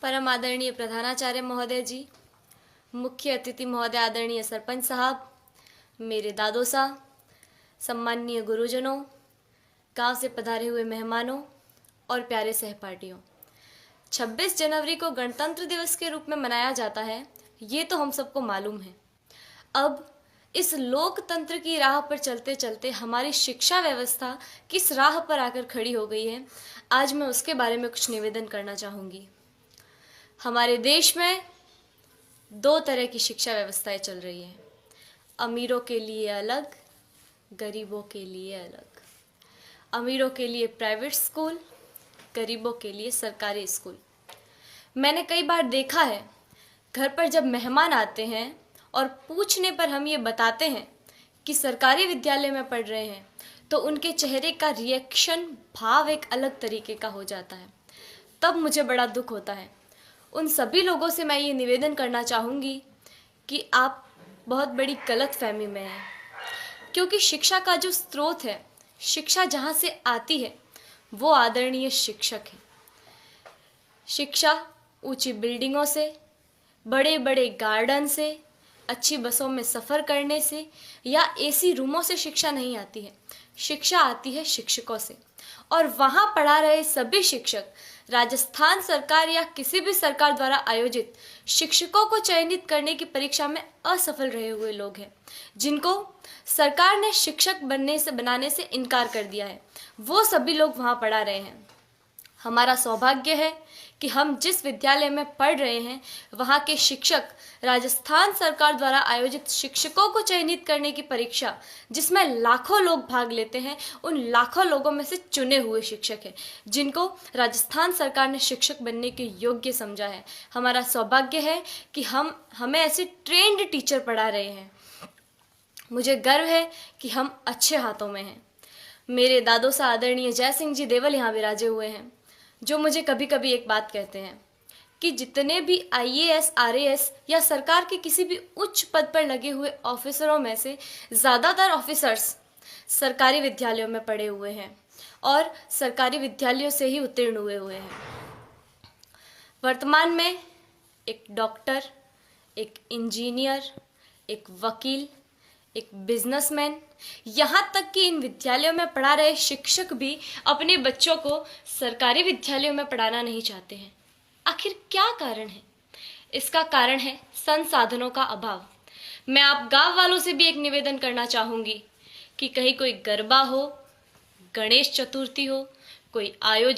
परम आदरणीय प्रधानाचार्य महोदय जी, मुख्य अतिथि महोदय आदरणीय सरपंच साहब, मेरे दादो साहब, सम्माननीय गुरुजनों, गांव से पधारे हुए मेहमानों और प्यारे सहपाठियों। 26 जनवरी को गणतंत्र दिवस के रूप में मनाया जाता है, ये तो हम सबको मालूम है। अब इस लोकतंत्र की राह पर चलते चलते हमारी शिक्षा व्यवस्था किस राह पर आकर खड़ी हो गई है, आज मैं उसके बारे में कुछ निवेदन करना चाहूँगी। हमारे देश में दो तरह की शिक्षा व्यवस्थाएं चल रही हैं, अमीरों के लिए अलग, गरीबों के लिए अलग। अमीरों के लिए प्राइवेट स्कूल, गरीबों के लिए सरकारी स्कूल। मैंने कई बार देखा है, घर पर जब मेहमान आते हैं और पूछने पर हम ये बताते हैं कि सरकारी विद्यालय में पढ़ रहे हैं, तो उनके चेहरे का रिएक्शन, भाव एक अलग तरीके का हो जाता है। तब मुझे बड़ा दुख होता है। उन सभी लोगों से मैं ये निवेदन करना चाहूँगी कि आप बहुत बड़ी गलतफहमी में हैं, क्योंकि शिक्षा का जो स्रोत है, शिक्षा जहाँ से आती है, वो आदरणीय शिक्षक है। शिक्षा ऊंची बिल्डिंगों से, बड़े बड़े गार्डन से, अच्छी बसों में सफ़र करने से या एसी रूमों से शिक्षा नहीं आती है। शिक्षा आती है शिक्षकों से, और वहाँ पढ़ा रहे सभी शिक्षक राजस्थान सरकार या किसी भी सरकार द्वारा आयोजित शिक्षकों को चयनित करने की परीक्षा में असफल रहे हुए लोग हैं, जिनको सरकार ने शिक्षक बनाने से इनकार कर दिया है। वो सभी लोग वहाँ पढ़ा रहे हैं। हमारा सौभाग्य है कि हम जिस विद्यालय में पढ़ रहे हैं, वहाँ के शिक्षक राजस्थान सरकार द्वारा आयोजित शिक्षकों को चयनित करने की परीक्षा, जिसमें लाखों लोग भाग लेते हैं, उन लाखों लोगों में से चुने हुए शिक्षक हैं, जिनको राजस्थान सरकार ने शिक्षक बनने के योग्य समझा है। हमारा सौभाग्य है कि हमें ऐसे ट्रेंड टीचर पढ़ा रहे हैं। मुझे गर्व है कि हम अच्छे हाथों में हैं। मेरे दादो सा आदरणीय जय सिंह जी देवल यहाँ विराजे हुए हैं, जो मुझे कभी कभी एक बात कहते हैं कि जितने भी आईएएस, आरएएस या सरकार के किसी भी उच्च पद पर लगे हुए ऑफिसरों में से ज़्यादातर ऑफिसर्स सरकारी विद्यालयों में पढ़े हुए हैं और सरकारी विद्यालयों से ही उत्तीर्ण हुए हैं। वर्तमान में एक डॉक्टर, एक इंजीनियर, एक वकील, एक बिजनेसमैन, यहाँ तक कि इन विद्यालयों में पढ़ा रहे शिक्षक भी अपने बच्चों को सरकारी विद्यालयों में पढ़ाना नहीं चाहते हैं। आखिर क्या कारण है? इसका कारण है संसाधनों का अभाव। मैं आप गांव वालों से भी एक निवेदन करना चाहूँगी कि कहीं कोई गरबा हो, गणेश चतुर्थी हो, कोई आयोजन